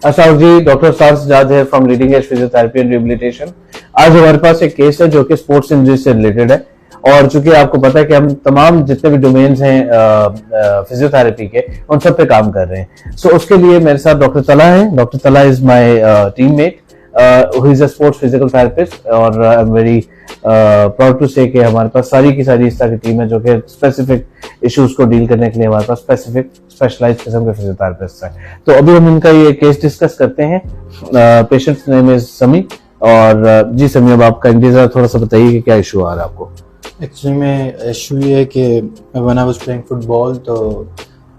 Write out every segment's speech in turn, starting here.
अस्सलाम जी, डॉक्टर साजिद है from leading edge physiotherapy and rehabilitation. आज हमारे पास एक केस है जो कि स्पोर्ट्स इंजरी से रिलेटेड है, और चूंकि आपको पता है कि हम तमाम जितने भी डोमेन्स हैं फिजियोथेरेपी के, उन सब पे काम कर रहे हैं। सो उसके लिए मेरे साथ डॉक्टर तला है। Doctor Tala is my teammate, who is a sports physical therapist, और I am very proud to say कि हमारे पास सारी की सारी इस तरह की टीम है जो कि स्पेसिफिक इश्यूज को डील करने के लिए हमारे पास स्पेसिफिक स्पेशलाइज्ड किस्म के फिजियोथेरेपिस्ट हैं। तो अभी हम इनका ये केस डिस्कस करते हैं। पेशेंट्स नेम इज समी। और जी समी, अब आपका इंडिया थोड़ा सा बताइए कि क्या इशू आ रहा है आपको। एक्चुअली में इशू ये है कि when I was playing football तो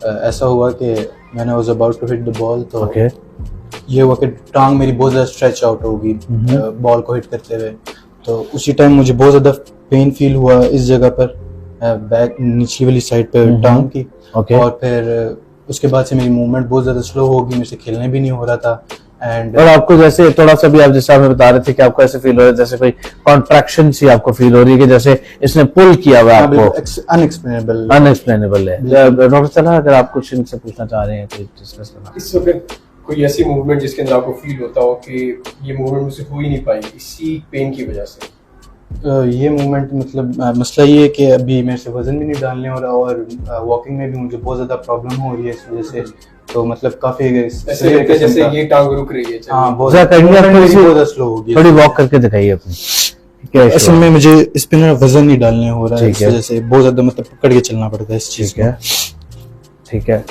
ऐसा हुआ कि when I was about to hit the ball तो ये हुआ कि टांग मेरी बहुत ज़्यादा स्ट्रेच आउट होगी बॉल को हिट करते हुए। तो उसी टाइम मुझे बहुत ज़्यादा पेन फील हुआ इस जगह पर, बैक निचली वाली साइड पे टांग की। और फिर उसके बाद से मेरी मूवमेंट बहुत ज़्यादा स्लो होगी, मेरे से खेलने भी नहीं हो रहा था। एंड और आपको जैसे थोड़ा सा भी आप जैसे हमें बता रहे थे कि आपको ऐसे फील हो रहा है जैसे कोई कॉन्ट्रैक्शन सी आपको फील हो रही है कि जैसे इसने पुल किया हुआ आपको। अनएक्सप्लेनेबल है। डॉक्टर सलाह, अगर आप कुछ इनसे पूछना चाह रहे हैं तो डिस्कस करना। इस वक्त कोई ऐसी मूवमेंट जिसके अंदर आपको फील होता हो कि ये मूवमेंट मुझसे हो ही नहीं पाएगी इसी पेन की वजह से? ये मूवमेंट मतलब मसला ये है कि अभी मेरे से वजन भी नहीं डालने हो रहा, और वॉकिंग में भी मुझे बहुत ज़्यादा प्रॉब्लम हो रही है इस वजह से। तो मतलब काफी ऐसे लगता है जैसे ये टांग रुक रही है। हाँ, बहुत ज़्यादा स्लो हो गई। थोड़ी वॉक करके दिखाइए अपनी। क्या असल में मुझे इस पे ना वजन नहीं डालने हो रहा है, इस वजह से बहुत ज़्यादा मतलब पकड़ के चलना पड़ता है इस चीज़ को। ठीक है।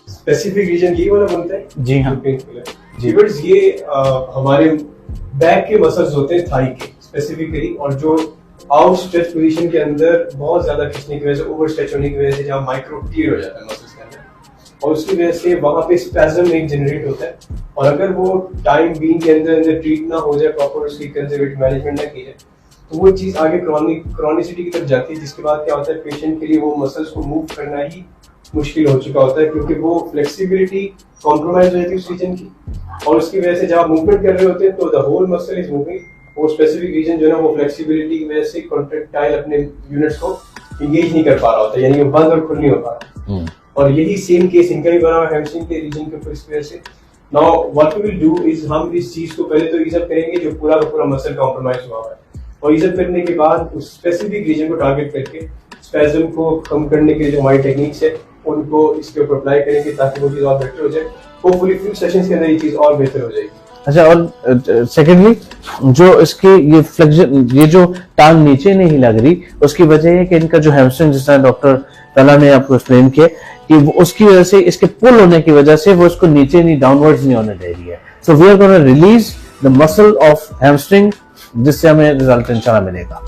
स्पेसिफिक रीजन ये वाला बनता है? जी हाँ जी। बट ये हमारे बैक के मसल्स होते हैं थाई के स्पेसिफिकली, और जो आउट स्ट्रेच पोजीशन के अंदर बहुत ज्यादा खींचने की वजह से, ओवर स्ट्रेच होने की वजह से जहाँ माइक्रो टीयर हो जाता है मसल्स के अंदर, और उसकी वजह से वहां पे स्पैज्म एक जनरेट होता है। और अगर वो टाइम बीइंग के अंदर ट्रीट ना हो जाए, प्रॉपर उसकी कंजर्वेटिव मैनेजमेंट ना की जाए, तो वो चीज आगे क्रॉनिसिटी की तरफ जाती है, जिसके बाद क्या होता है पेशेंट के लिए वो मसल्स को मूव करना ही मुश्किल हो चुका होता है, क्योंकि वो फ्लेक्सिबिलिटी कॉम्प्रोमाइज हो जाती है उस रीजन की। और उसकी वजह से जब आप मूवमेंट कर रहे होते हैं तो the whole muscle is moving, वो स्पेसिफिक रीजन जो है ना वो फ्लेक्सिबिलिटी की वजह से कॉन्ट्रैक्टाइल अपने यूनिट्स को इंगेज नहीं कर पा रहा होता, यानी वो बंद और खुल नहीं हो पा रहा। और यही सेम केस इनका भी बना हुआ है हैमस्ट्रिंग के रीजन के ऊपर, इस वजह से। Now what we will do is हम इस चीज को पहले तो ईज अप करेंगे जो पूरा का पूरा मसल कॉम्प्रोमाइज हुआ है, और ईज अप करने के बाद उस स्पेसिफिक रीजन को टारगेट करके स्पैज्म को कम करने के लिए जो हमारी टेक्निक्स है उनको इसके ऊपर अप्लाई करेंगे ताकि वो चीज और बेटर हो जाए। होपफुली फ्यू सेशंस के अंदर ये चीज और बेहतर हो जाएगी। अच्छा, और सेकेंडली जो इसकी ये फ्लेक्शन, ये जो टांग नीचे नहीं लग रही, उसकी वजह है कि इनका जो हैमस्ट्रिंग, जिस तरह डॉक्टर तला ने आपको एक्सप्लेन किया कि वो उसकी वजह से, इसके पुल होने की वजह से वो इसको नीचे नहीं, डाउनवर्ड्स नहीं होने दे रही है। So we are gonna release the muscle of hamstring, जिससे हमें रिजल्ट इंशाल्लाह मिलेगा।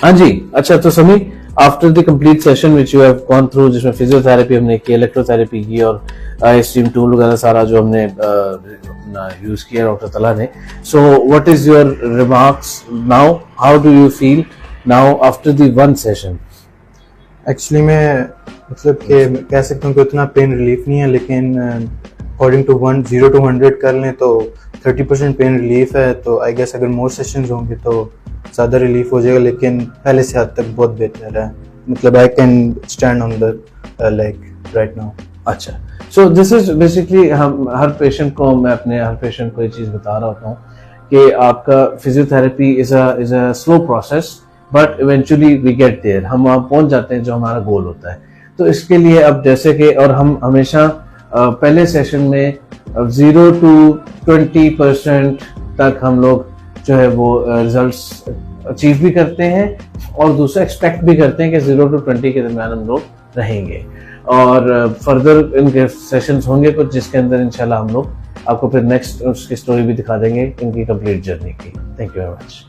हाँ जी। अच्छा, तो समी, after the complete session which you have gone through, जिसमें फिजियोथेरेपी हमने की, इलेक्ट्रोथेरेपी की, और स्टीम टूल वगैरह सारा जो हमने अपना यूज किया डॉक्टर तला ने. So what is your remarks now, how do you feel now after the one session? Actually मैं मतलब कि कह सकता हूँ कि उतना पेन रिलीफ नहीं है, लेकिन अकॉर्डिंग टू 0 to 100 कर लें तो 30% पेन रिलीफ है. तो आई गेस अगर मोर सेशंस होंगे तो ज़्यादा रिलीफ हो जाएगा, लेकिन पहले से हद तक बहुत बेहतर है. मतलब I can stand on the leg right now. अच्छा, सो दिस इज बेसिकली हम हर पेशेंट को, मैं अपने हर पेशेंट को ये चीज़ बता रहा होता हूँ कि आपका physiotherapy is a slow process, but eventually we get there. हम वहाँ पहुँच जाते हैं जो हमारा गोल होता है. तो इसके लिए अब जैसे कि, और हम हमेशा पहले सेशन में 0 to 20% तक हम लोग जो है वो रिजल्ट्स अचीव भी करते हैं, और दूसरा एक्सपेक्ट भी करते हैं कि 0 to 20 के दरम्यान हम लोग रहेंगे. और फर्दर इनके सेशंस होंगे कुछ, जिसके अंदर इंशाल्लाह हम लोग आपको फिर नेक्स्ट उसकी स्टोरी भी दिखा देंगे इनकी कंप्लीट जर्नी की. Thank you very much.